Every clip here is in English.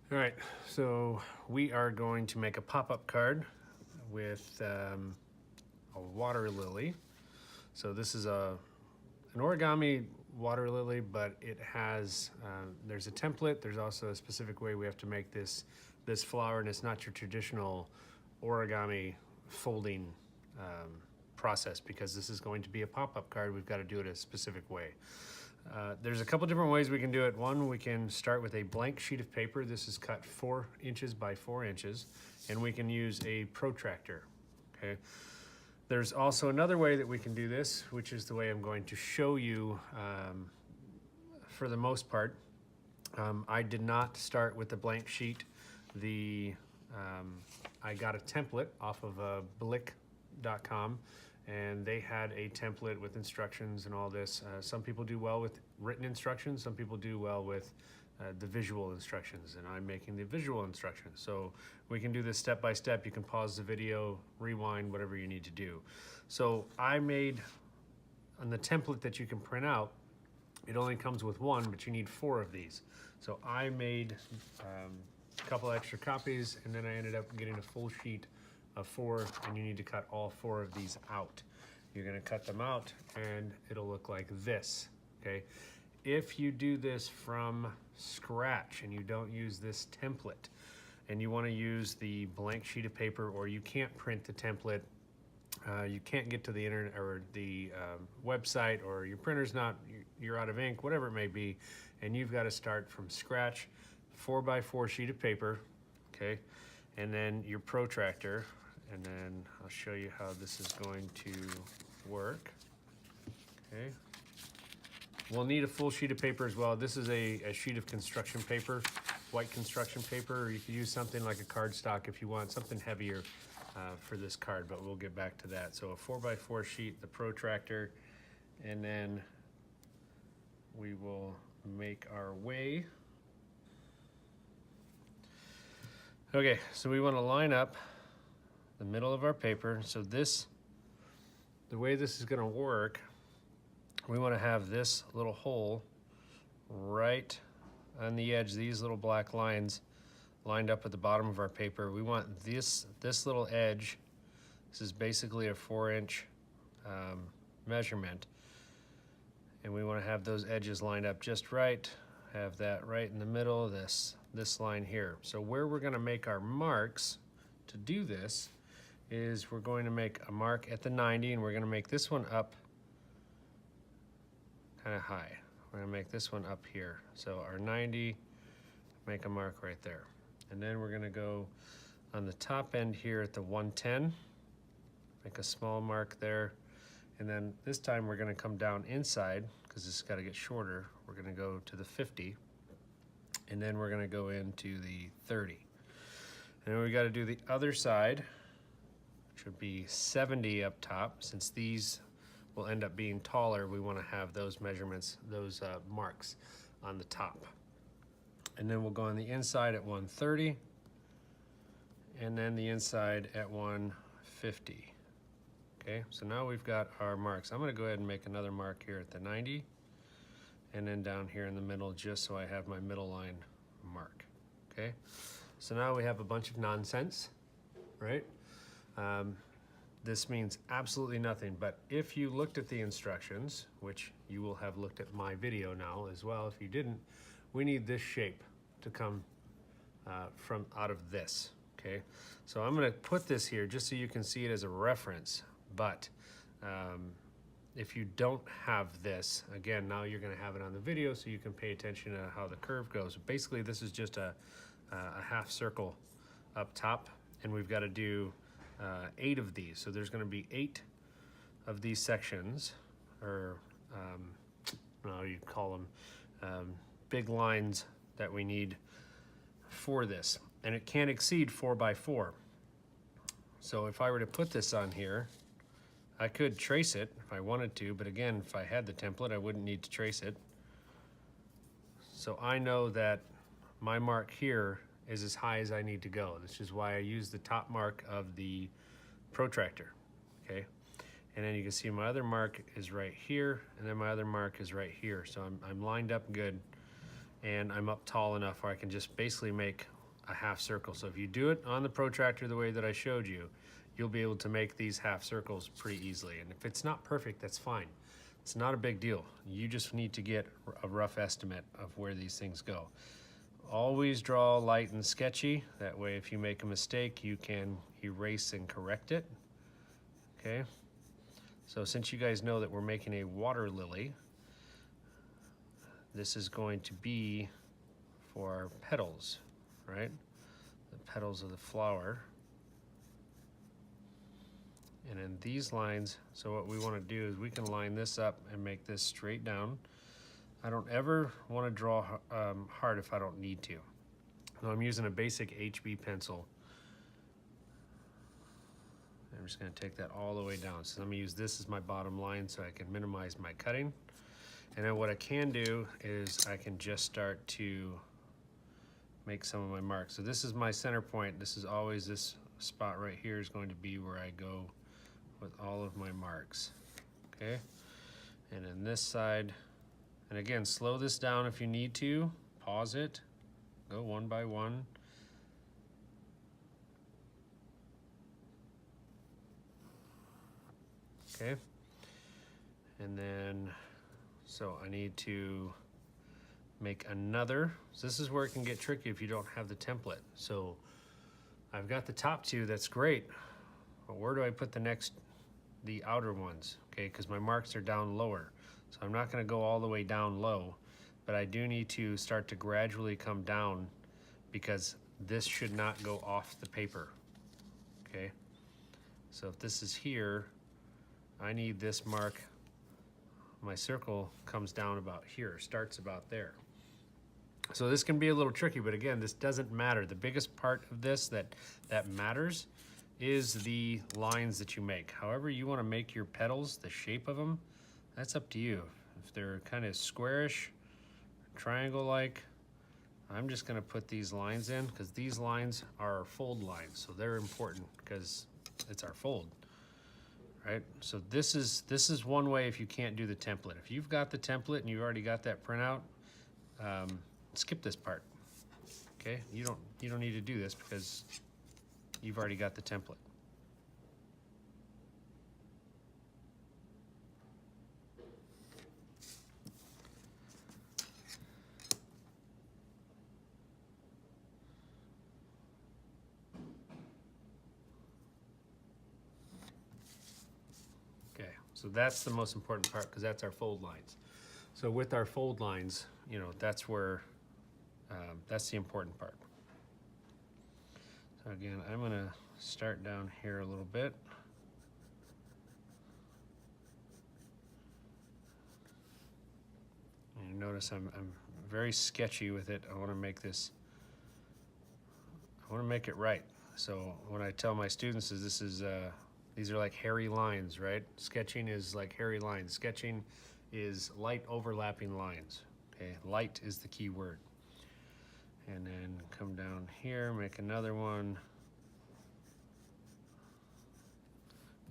All right, so we are going to make a pop-up card with a water lily. So this is an origami water lily, but it has, there's a template. There's also a specific way we have to make this flower, and it's not your traditional origami folding process because this is going to be a pop-up card. We've got to do it a specific way. There's a couple different ways we can do it. One, we can start with a blank sheet of paper. This is cut 4 inches by 4 inches, and we can use a protractor, okay? There's also another way that we can do this, which is the way I'm going to show you for the most part. I did not start with the blank sheet. I got a template off of blick.com, and they had a template with instructions and all this. Some people do well with written instructions. Some people do well with the visual instructions, and I'm making the visual instructions. So we can do this step by step. You can pause the video, rewind, whatever you need to do. So I made, on the template that you can print out, it only comes with 1, but you need 4 of these. So I made a couple extra copies, and then I ended up getting a full sheet of 4, and you need to cut all 4 of these out. You're gonna cut them out and it'll look like this, okay? If you do this from scratch and you don't use this template and you wanna use the blank sheet of paper, or you can't print the template, you can't get to the internet or the website, or your printer's not, you're out of ink, whatever it may be, and you've gotta start from scratch, 4x4 sheet of paper, okay? And then your protractor, and then I'll show you how this is going to work. Okay. We'll need a full sheet of paper as well. This is a sheet of construction paper, white construction paper, or you could use something like a cardstock if you want something heavier for this card, but we'll get back to that. So a 4x4 sheet, the protractor, and then we will make our way. Okay, so we want to line up the middle of our paper. So this, the way this is going to work, we want to have this little hole right on the edge, these little black lines lined up at the bottom of our paper. We want this little edge, this is basically a 4-inch measurement, and we want to have those edges lined up just right, have that right in the middle of this line here. So where we're going to make our marks to do this is we're going to make a mark at the 90, and we're going to make this one up kind of high. We're going to make this one up here. So our 90, make a mark right there. And then we're going to go on the top end here at the 110, make a small mark there. And then this time we're going to come down inside because this has got to get shorter. We're going to go to the 50, and then we're going to go into the 30. And then we got to do the other side, which would be 70 up top. Since these will end up being taller, we want to have those measurements, those marks on the top. And then we'll go on the inside at 130, and then the inside at 150. Okay, so now we've got our marks. I'm going to go ahead and make another mark here at the 90, and then down here in the middle, just so I have my middle line mark. Okay, so now we have a bunch of nonsense, right? This means absolutely nothing, but if you looked at the instructions, which you will have looked at my video now as well, if you didn't, we need this shape to come from out of this, okay? So I'm gonna put this here just so you can see it as a reference, but if you don't have this, again, now you're gonna have it on the video so you can pay attention to how the curve goes. Basically, this is just a half circle up top, and we've got to do 8 of these. So there's going to be 8 of these sections, or how you call them, big lines that we need for this, and it can't exceed 4x4. So if I were to put this on here, I could trace it if I wanted to, but again, if I had the template, I wouldn't need to trace it. So I know that my mark here is as high as I need to go. This is why I use the top mark of the protractor, okay? And then you can see my other mark is right here, and then my other mark is right here. So I'm lined up good, and I'm up tall enough where I can just basically make a half circle. So if you do it on the protractor the way that I showed you, you'll be able to make these half circles pretty easily. And if it's not perfect, that's fine. It's not a big deal. You just need to get a rough estimate of where these things go. Always draw light and sketchy. That way, if you make a mistake, you can erase and correct it. Okay. So since you guys know that we're making a water lily, this is going to be for our petals, right? The petals of the flower. And in these lines, so what we want to do is we can line this up and make this straight down. I don't ever want to draw hard if I don't need to. So I'm using a basic HB pencil. I'm just going to take that all the way down. So I'm going to use this as my bottom line so I can minimize my cutting. And then what I can do is I can just start to make some of my marks. So this is my center point. This is always, this spot right here is going to be where I go with all of my marks. Okay. And then this side, and again, slow this down if you need to. Pause it. Go one by one. Okay. And then, so I need to make another. So this is where it can get tricky if you don't have the template. So I've got the top two, that's great. But where do I put the outer ones? Okay, because my marks are down lower. So I'm not going to go all the way down low, but I do need to start to gradually come down because this should not go off the paper. Okay, so if this is here, I need this mark. My circle comes down about here, starts about there. So this can be a little tricky, but again, this doesn't matter. The biggest part of this that matters is the lines that you make. However you want to make your petals, the shape of them, that's up to you. If they're kind of squarish, triangle-like, I'm just going to put these lines in because these lines are our fold lines, so they're important because it's our fold, right? So this is one way if you can't do the template. If you've got the template and you already got that printout, skip this part. Okay, you don't need to do this because you've already got the template. Okay, so that's the most important part because that's our fold lines. So with our fold lines, you know, that's where, that's the important part. So again, I'm gonna start down here a little bit. And you notice I'm very sketchy with it. I wanna make this, I wanna make it right. So when I tell my students is this is, these are like hairy lines, right? Sketching is like hairy lines. Sketching is light overlapping lines. Okay, light is the key word. And then come down here, make another one.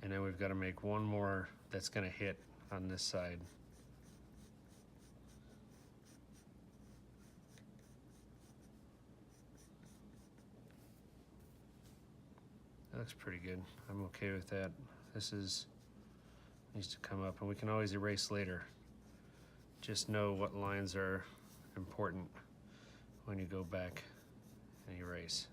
And then we've got to make one more that's going to hit on this side. That looks pretty good. I'm okay with that. This needs to come up, and we can always erase later. Just know what lines are important when you go back and erase.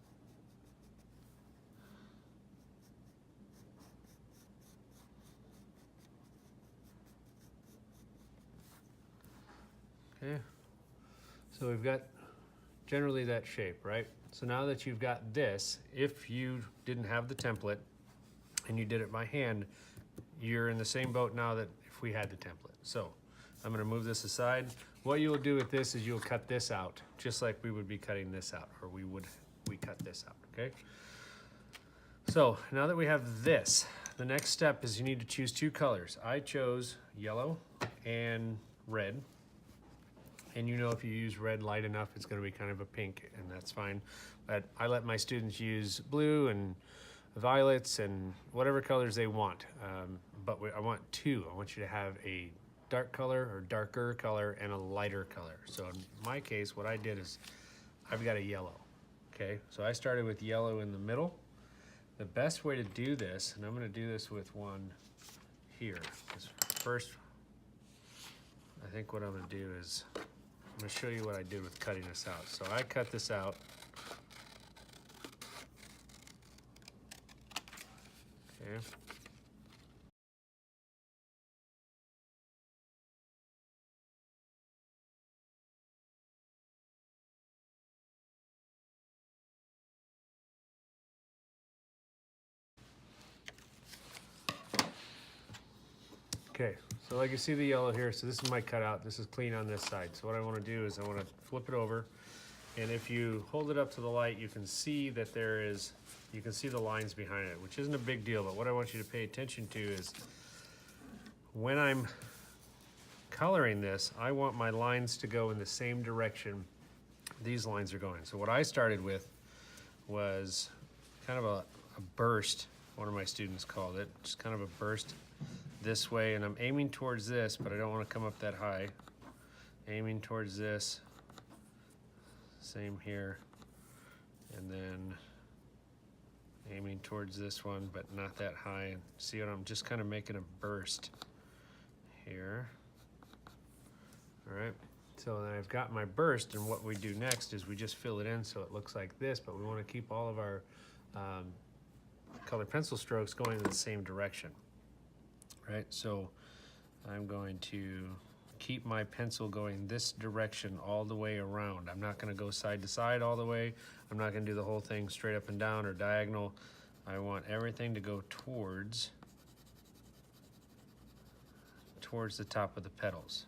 Okay, so we've got generally that shape, right? So now that you've got this, if you didn't have the template and you did it by hand, you're in the same boat now that if we had the template. So I'm gonna move this aside. What you'll do with this is you'll cut this out, just like we would be cutting this out, or we cut this out, okay? So now that we have this, the next step is you need to choose two colors. I chose yellow and red. And you know if you use red light enough, it's gonna be kind of a pink, and that's fine. But I let my students use blue and violets and whatever colors they want. But I want two. I want you to have a dark color or darker color and a lighter color. So in my case, what I did is I've got a yellow. Okay, so I started with yellow in the middle. The best way to do this, and I'm going to do this with one here. First, I think what I'm going to do is I'm going to show you what I did with cutting this out. So I cut this out. Okay. Okay, so like you see the yellow here, so this is my cutout. This is clean on this side. So what I want to do is I want to flip it over, and if you hold it up to the light, you can see that you can see the lines behind it, which isn't a big deal, but what I want you to pay attention to is when I'm coloring this, I want my lines to go in the same direction these lines are going. So what I started with was kind of a burst, one of my students called it, just kind of a burst this way, and I'm aiming towards this, but I don't want to come up that high. Aiming towards this, same here, and then aiming towards this one, but not that high. See what I'm just kind of making a burst here. All right, so then I've got my burst, and what we do next is we just fill it in so it looks like this, but we want to keep all of our colored pencil strokes going in the same direction. Right, so I'm going to keep my pencil going this direction all the way around. I'm not going to go side to side all the way. I'm not going to do the whole thing straight up and down or diagonal. I want everything to go towards the top of the petals.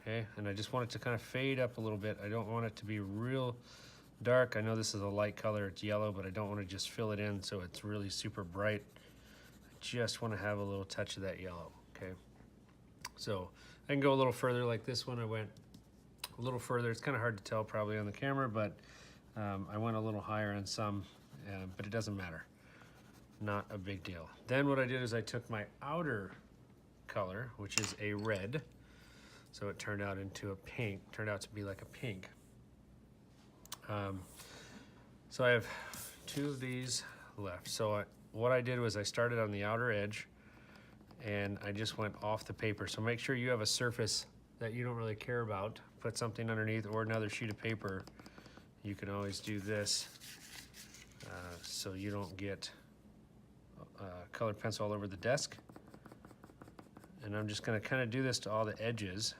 Okay, and I just want it to kind of fade up a little bit. I don't want it to be real dark. I know this is a light color, it's yellow, but I don't want to just fill it in so it's really super bright. I just want to have a little touch of that yellow, okay? So I can go a little further like this one. I went a little further. It's kind of hard to tell probably on the camera, but I went a little higher on some, but it doesn't matter. Not a big deal. Then what I did is I took my outer color, which is a red, so it turned out into a pink, turned out to be like a pink. So I have two of these left. So what I did was I started on the outer edge and I just went off the paper. So make sure you have a surface that you don't really care about. Put something underneath or another sheet of paper. You can always do this so you don't get colored pencil all over the desk. And I'm just going to kind of do this to all the edges.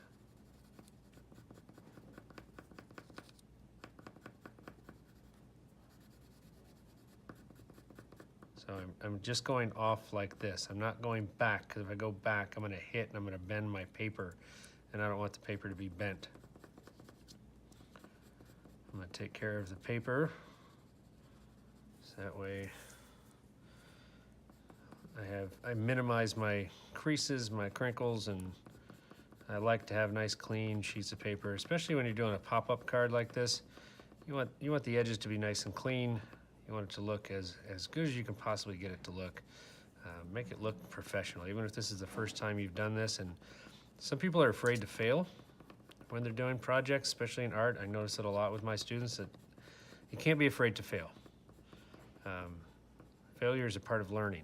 So I'm just going off like this. I'm not going back, because if I go back, I'm going to hit and I'm going to bend my paper, and I don't want the paper to be bent. I'm going to take care of the paper, so that way I minimize my creases, my crinkles, and I like to have nice clean sheets of paper, especially when you're doing a pop-up card like this. You want the edges to be nice and clean. You want it to look as good as you can possibly get it to look. Make it look professional, even if this is the first time you've done this. And some people are afraid to fail when they're doing projects, especially in art. I notice it a lot with my students, that you can't be afraid to fail. Failure is a part of learning.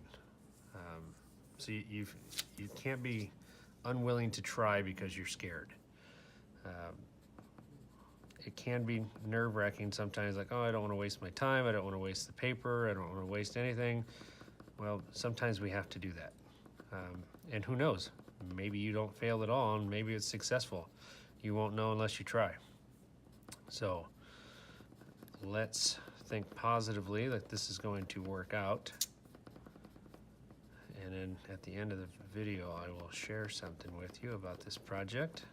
So you can't be unwilling to try because you're scared. It can be nerve-wracking sometimes, like, oh, I don't want to waste my time, I don't want to waste the paper, I don't want to waste anything. Well, sometimes we have to do that. And who knows, maybe you don't fail at all, and maybe it's successful. You won't know unless you try. So let's think positively that this is going to work out. And then at the end of the video, I will share something with you about this project.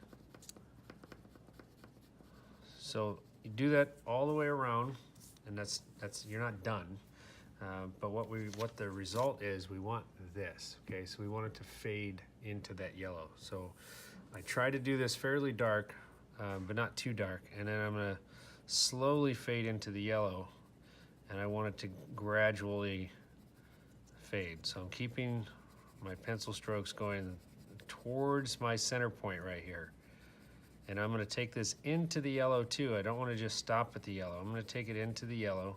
So you do that all the way around, and that's you're not done. But what the result is, we want this. Okay, so we want it to fade into that yellow. So I try to do this fairly dark, but not too dark, and then I'm gonna slowly fade into the yellow, and I want it to gradually fade. So I'm keeping my pencil strokes going towards my center point right here. And I'm going to take this into the yellow too. I don't want to just stop at the yellow. I'm going to take it into the yellow.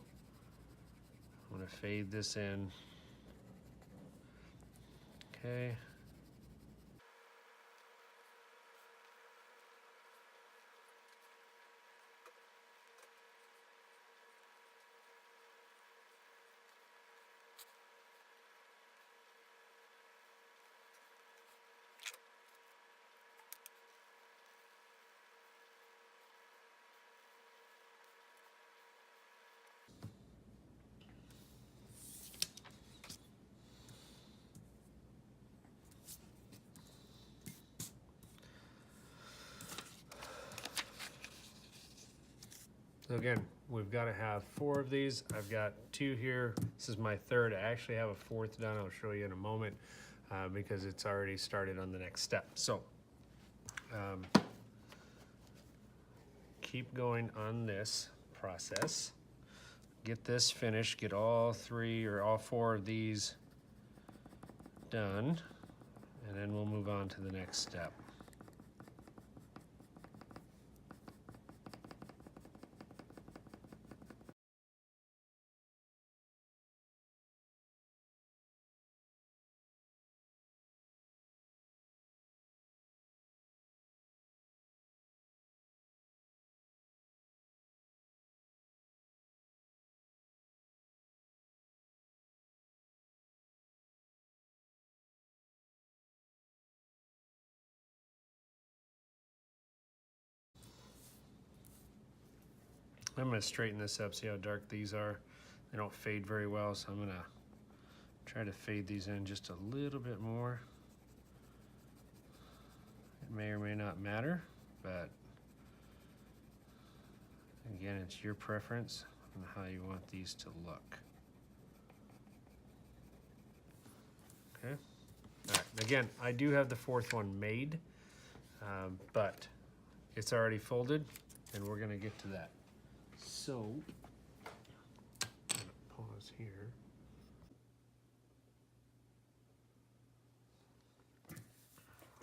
I'm going to fade this in. Okay. So again, we've got to have 4 of these. I've got 2 here. This is my third. I actually have a 4th done. I'll show you in a moment because it's already started on the next step. So keep going on this process. Get this finished. Get all 3 or all 4 of these done. And then we'll move on to the next step. I'm going to straighten this up, see how dark these are. They don't fade very well, so I'm going to try to fade these in just a little bit more. It may or may not matter, but again, it's your preference on how you want these to look. Okay. All right. Again, I do have the 4th one made, but it's already folded, and we're going to get to that. So, I'm going to pause here.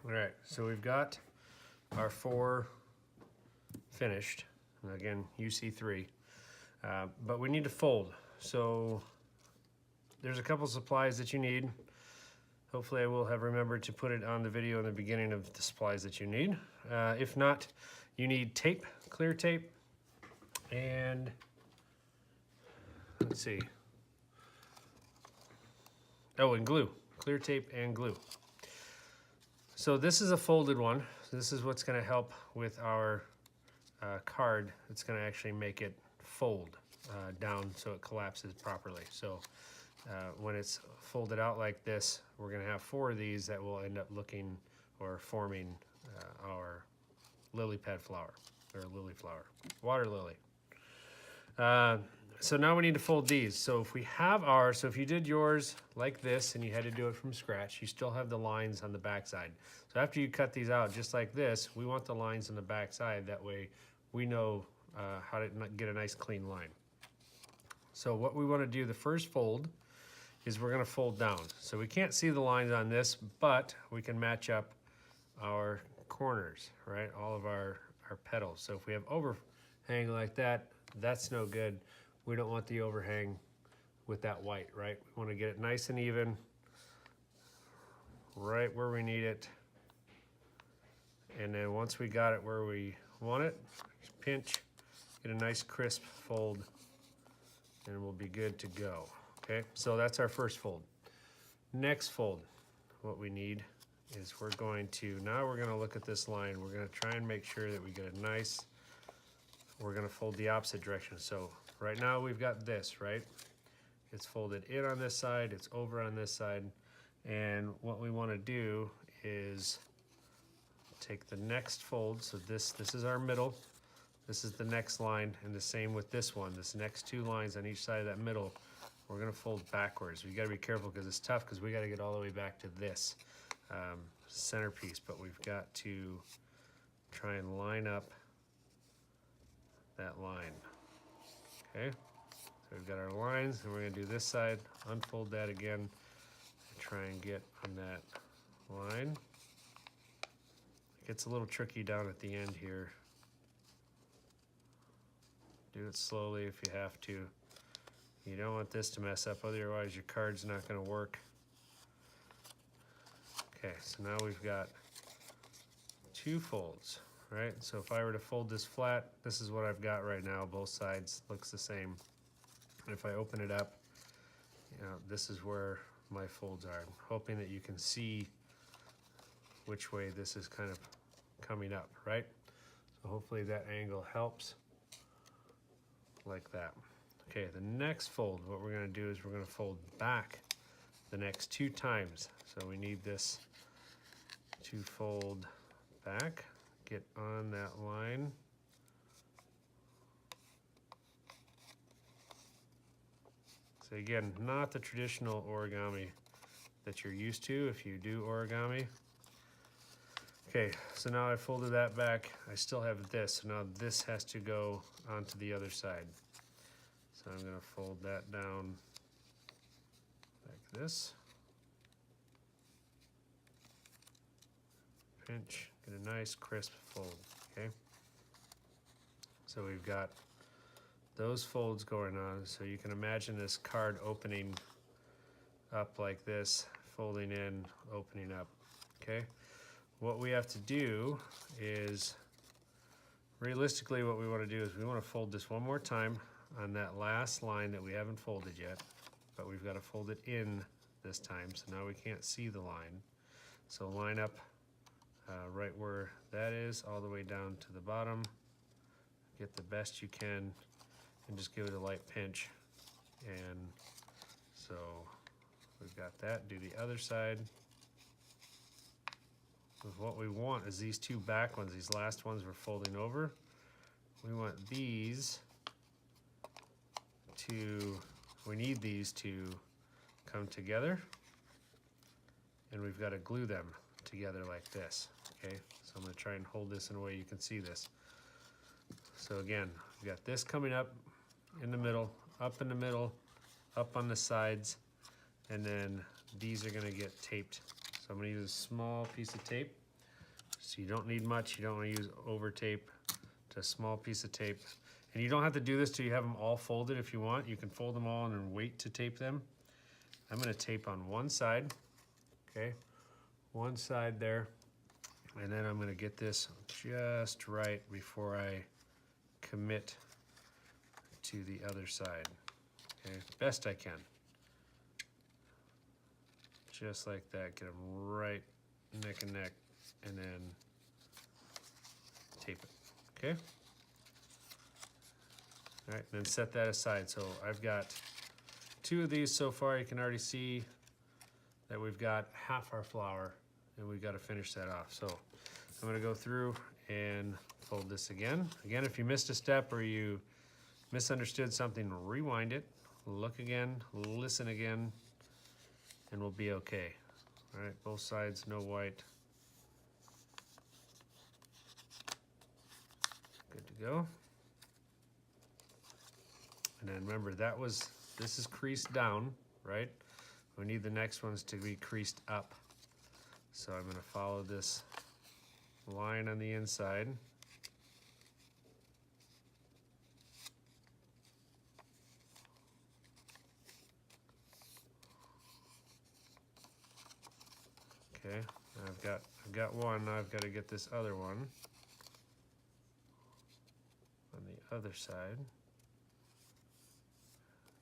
All right, so we've got our 4 finished. And again, UC3, but we need to fold. So there's a couple supplies that you need. Hopefully I will have remembered to put it on the video in the beginning of the supplies that you need. If not, you need tape, clear tape, and let's see. Oh, and glue, clear tape and glue. So this is a folded one. This is what's going to help with our card. It's going to actually make it fold down so it collapses properly. So when it's folded out like this, we're going to have 4 of these that will end up looking or forming our lily pad flower, or lily flower, water lily. So now we need to fold these. So if we have ours, so if you did yours like this and you had to do it from scratch, you still have the lines on the back side. So after you cut these out just like this, we want the lines on the back side. That way we know how to get a nice clean line. So what we want to do, the first fold, is we're going to fold down. So we can't see the lines on this, but we can match up our corners, right? All of our petals. So if we have overhang like that, that's no good. We don't want the overhang with that white, right? We want to get it nice and even, right where we need it. And then once we got it where we want it, just pinch, get a nice crisp fold, and we'll be good to go. Okay, so that's our first fold. Next fold, what we need is we're going to look at this line. We're going to try and make sure that we get a nice, we're going to fold the opposite direction. So right now we've got this, right? It's folded in on this side, it's over on this side. And what we want to do is take the next fold. So this is our middle. This is the next line, and the same with this one. This next 2 lines on each side of that middle, we're gonna fold backwards. We gotta be careful because it's tough because we gotta get all the way back to this centerpiece, but we've got to try and line up that line. Okay, so we've got our lines, and we're gonna do this side, unfold that again, and try and get on that line. Gets a little tricky down at the end here. Do it slowly if you have to. You don't want this to mess up, otherwise your card's not going to work. Okay, so now we've got 2 folds, right? So if I were to fold this flat, this is what I've got right now. Both sides looks the same. And if I open it up, you know, this is where my folds are. I'm hoping that you can see which way this is kind of coming up, right? So hopefully that angle helps, like that. Okay, the next fold, what we're gonna do is we're gonna fold back the next 2 times. So we need this to fold back, get on that line. So again, not the traditional origami that you're used to if you do origami. Okay, so now I folded that back. I still have this, so now this has to go onto the other side. So I'm gonna fold that down like this. Pinch, get a nice crisp fold, okay? So we've got those folds going on, so you can imagine this card opening up like this, folding in, opening up, okay? What we have to do is, realistically what we want to do is we want to fold this one more time on that last line that we haven't folded yet, but we've got to fold it in this time, so now we can't see the line. So line up right where that is, all the way down to the bottom. Get the best you can and just give it a light pinch. And so we've got that. Do the other side. What we want is these 2 back ones, these last ones we're folding over. We want these to, we need these to come together, and we've got to glue them together like this, okay? So I'm gonna try and hold this in a way you can see this. So again, we've got this coming up in the middle, up in the middle, up on the sides, and then these are gonna get taped. So I'm gonna use a small piece of tape. So you don't need much, you don't wanna use over tape, just a small piece of tape. And you don't have to do this till you have them all folded if you want. You can fold them all and then wait to tape them. I'm gonna tape on one side, okay? One side there, and then I'm gonna get this just right before I commit to the other side, okay? Best I can. Just like that, get them right neck and neck, and then tape it, okay? All right, then set that aside. So I've got 2 of these so far. You can already see that we've got half our flower, and we've got to finish that off. So I'm gonna go through and fold this again. Again, if you missed a step or you misunderstood something, rewind it, look again, listen again, and we'll be okay. All right, both sides, no white. Good to go. And then remember, this is creased down, right? We need the next ones to be creased up. So I'm gonna follow this line on the inside. Okay, I've got one, now I've got to get this other one on the other side.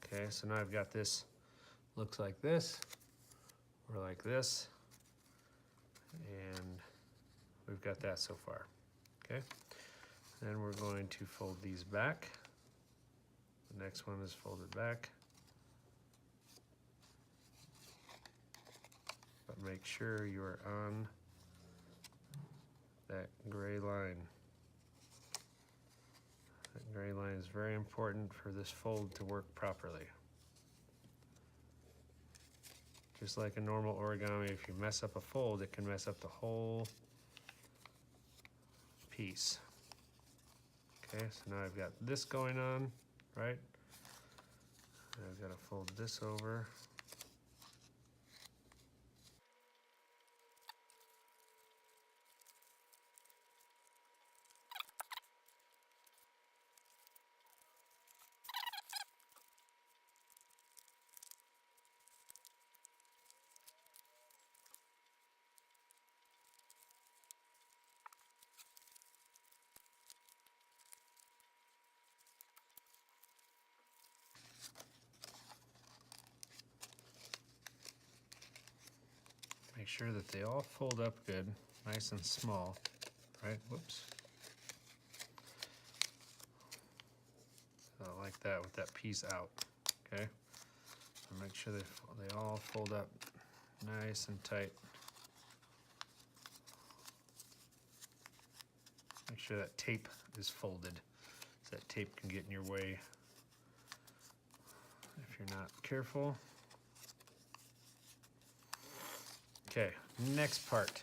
Okay, so now I've got this, looks like this, or like this, and we've got that so far, okay? Then we're going to fold these back. The next one is folded back. But make sure you're on that gray line. That gray line is very important for this fold to work properly. Just like a normal origami, if you mess up a fold, it can mess up the whole piece. Okay, so now I've got this going on, right? And I've got to fold this over. Make sure that they all fold up good, nice and small, right? Whoops. So like that with that piece out, okay? And make sure they all fold up nice and tight. Make sure that tape is folded, so that tape can get in your way if you're not careful. Okay, next part.